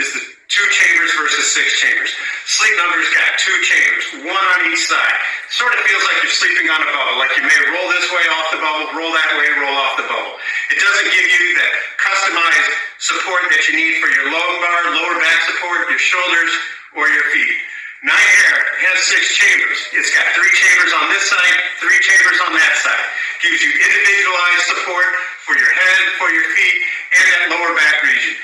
is the 2 chambers versus 6 chambers. Sleep Number's got 2 chambers, 1 on each side. Sort of feels like you're sleeping on a bubble, like you may roll this way off the bubble, roll that way, roll off the bubble. It doesn't give you that customized support that you need for your lumbar, lower back support, your shoulders, or your feet. Nightair has 6 chambers. It's got 3 chambers on this side, 3 chambers on that side. Gives you individualized support for your head, for your feet, and that lower back region.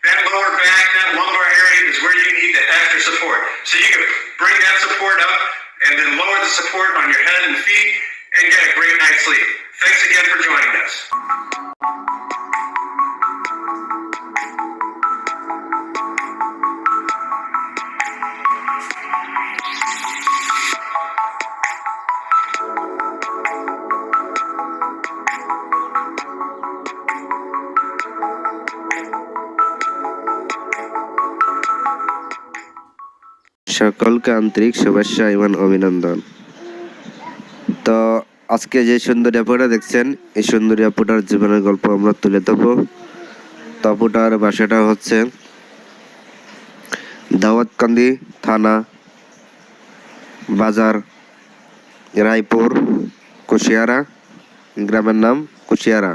That lower back, that lumbar area is where you need that extra support. So you can bring that support up and then lower the support on your head and feet and get a great night's sleep. Thanks again for joining us. সকলকে আন্তরিক শুভেচ্ছা এবং অভিনন্দন। তো আজকে যে সুন্দরী আপুটা দেখছেন, এই সুন্দরী আপুটার জীবনের গল্প আমরা তুলে ধরবো। তো আপুটার বাসাটা হচ্ছে দাউদকান্দি থানা, বাজার, রায়পুর, কুশিয়ারা, গ্রামের নাম কুশিয়ারা।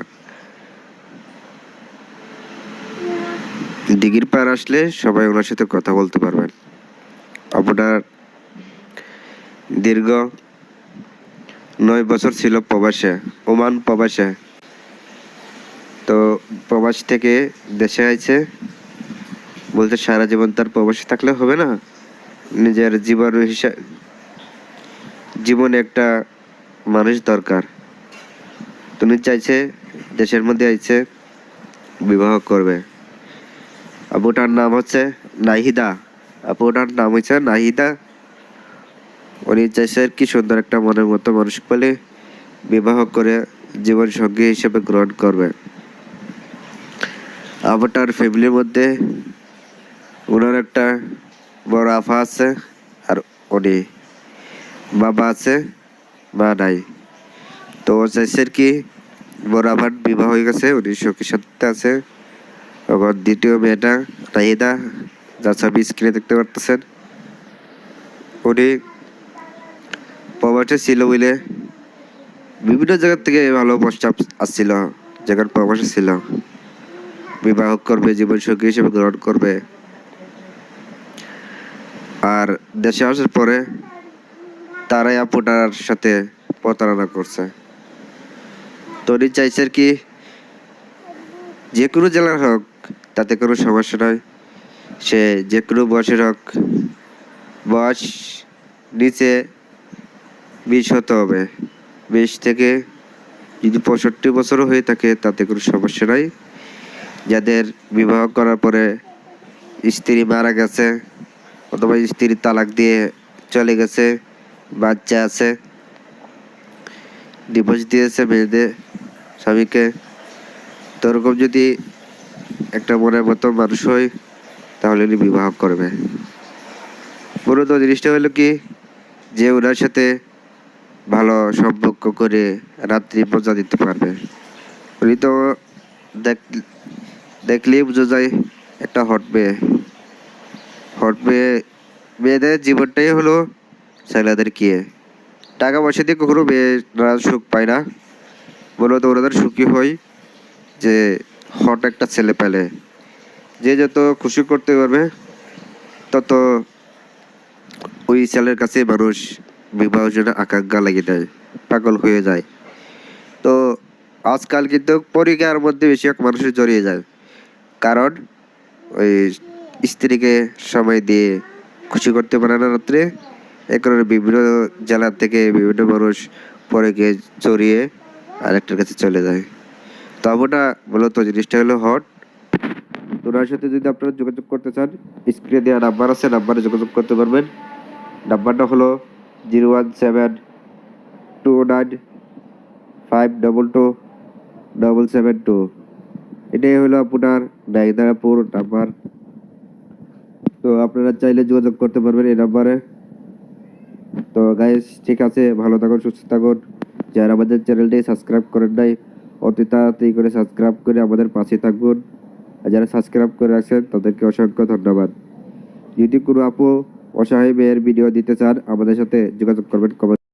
দিঘির পাড় আসলে সবাই ওনার সাথে কথা বলতে পারবেন। আপুটার দীর্ঘ 9 বছর ছিল প্রবাসে, ওমান প্রবাসে। তো প্রবাস থেকে দেশে আইছে, বলতে সারা জীবন তার প্রবাসে থাকলে হবে না, নিজের জীবনে একটা মানুষ দরকার। তুমি চাইছে দেশের মধ্যে আইছে, বিবাহ করবে। আপুটার নাম হচ্ছে নাহিদা। আপুটার নাম হচ্ছে নাহিদা। উনি চাইছে কি সুন্দর একটা মনের মতো মানুষ পেলে বিবাহ করে জীবন সঙ্গী হিসেবে গ্রহণ করবে। আপুটার ফ্যামিলির মধ্যে ওনার একটা বড় আফা আছে, আর উনি বাবা আছে, মা নাই। তো ও চাইছে কি বড় আফার বিবাহ হয়ে গেছে, উনি সখী সাথে আছে। এবং দ্বিতীয় মেয়েটা নাহিদা, যার ছবি স্ক্রিনে দেখতে পারতেছেন, উনি প্রবাসে ছিল বলে বিভিন্ন জায়গা থেকে ভালো প্রস্তাব আসছিল, যেখানে প্রবাসে ছিল, বিবাহ করবে, জীবন সঙ্গী হিসেবে গ্রহণ করবে। আর দেশে আসার পরে তারাই আপুটার সাথে প্রতারণা করছে। তো উনি চাইছে কি যে কোনো জেলার হোক, তাতে কোনো সমস্যা নয়, সে যে কোনো বয়সের হোক, বয়স নিচে 20 হতে হবে। 20 থেকে যদি 65 বছরও হয়ে থাকে তাতে কোনো সমস্যা নাই। যাদের বিবাহ করার পরে স্ত্রী মারা গেছে অথবা স্ত্রী তালাক দিয়ে চলে গেছে, বাচ্চা আছে, ডিভোর্স দিয়েছে মেয়েদের স্বামীকে, তো ওরকম যদি একটা মনের মতো মানুষ হয় তাহলে উনি বিবাহ করবে। মূলত জিনিসটা হলো কি, যে ওনার সাথে ভালো সম্পর্ক করে রাত্রি মজা দিতে পারবে। উনি তো দেখলেই বোঝা যায় একটা হট মেয়ে। মেয়েদের জীবনটাই হলো ছেলেদের কি, টাকা পয়সা দিয়ে কখনো মেয়েরা সুখ পায় না। মূলত ওনাদের সুখী হয় যে হট একটা ছেলে পেলে, যে যত খুশি করতে পারবে তত ওই ছেলের কাছে মানুষ বিবাহের জন্য আকাঙ্ক্ষা লাগিয়ে দেয়, পাগল হয়ে যায়। তো আজকাল কিন্তু পরিবারের মধ্যে বেশিরভাগ মানুষের জড়িয়ে যায়, কারণ ওই স্ত্রীকে সময় দিয়ে খুশি করতে পারে না রাত্রে। এ কারণে বিভিন্ন জেলা থেকে বিভিন্ন মানুষ পরে গিয়ে জড়িয়ে আরেকটার কাছে চলে যায়। তো আপনারা মূলত জিনিসটা হলো হট। ওনার সাথে যদি আপনারা যোগাযোগ করতে চান, স্ক্রিনে দেওয়া নাম্বার আছে, নাম্বারে যোগাযোগ করতে পারবেন। নাম্বারটা হলো 0172925227772। এটাই হলো আপনার নাহিদাপুর নাম্বার। তো আপনারা চাইলে যোগাযোগ করতে পারবেন এই নাম্বারে। তো গাইস, ঠিক আছে, ভালো থাকুন, সুস্থ থাকুন। যারা আমাদের চ্যানেলটি সাবস্ক্রাইব করেন নাই, অতি তাড়াতাড়ি করে সাবস্ক্রাইব করে আমাদের পাশে থাকুন আর যারা সাবস্ক্রাইব করে রাখছেন তাদেরকে অসংখ্য ধন্যবাদ। যদি কোনো আপু অসহায় মেয়ের ভিডিও দিতে চান আমাদের সাথে যোগাযোগ করবেন কমেন্ট